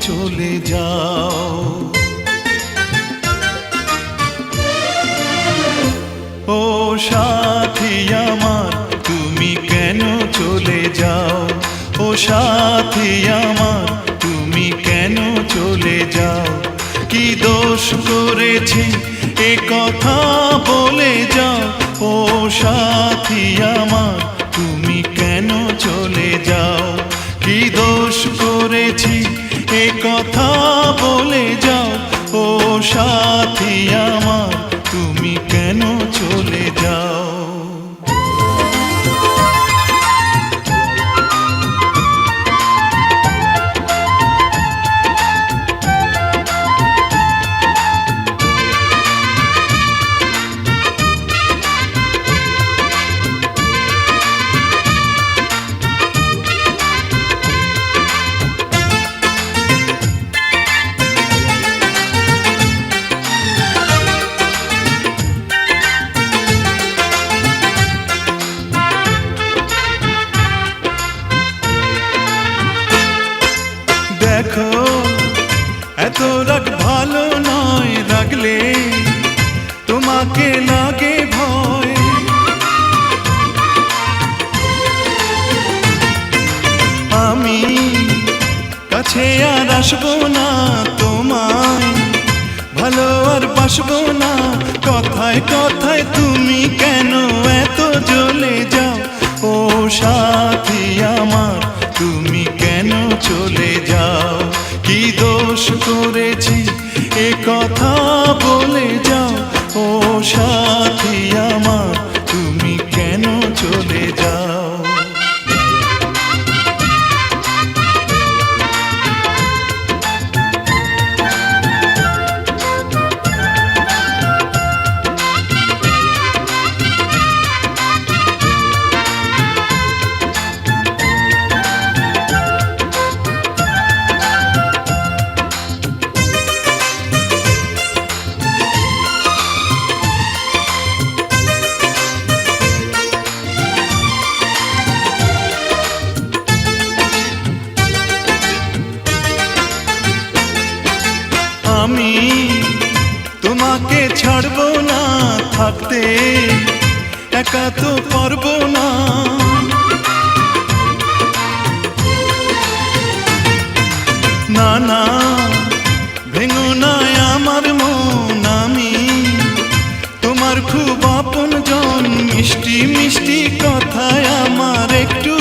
চলে যাও। ও সাথী আমার তুমি কেন চলে যাও, ও সাথী আমার তুমি কেন চলে যাও। কি দোষ করেছি এ কথা বলে যাও, ও সাথী আমার তুমি কেন চলে যাও। কি দোষ করেছি এ কথা বলে যাও, ও সাথী আমার তুমি কেন চলে যাও। দেখো এত রাগ ভালো নয়, রাগলে তোমাকে লাগে ভয়। আমি কাছে আর আসবো না, তোমায় ভালো আর বাসবো না। কথায় কথায় তুমি কেন এত জ্বলে যাও, ও সাথী আমার তুমি কেন চলে যাও। কি দোষ করেছি এ কথা বলে যাও, ও সাথী আমার তুমি কেন চলে যাও। আমি তোমাকে ছাড়বো না, থাকতে একা তো পারবো না। না না ভেঙো না আমার মন, আমি তোমার খুব আপন জন। মিষ্টি মিষ্টি কথায় আমার একটু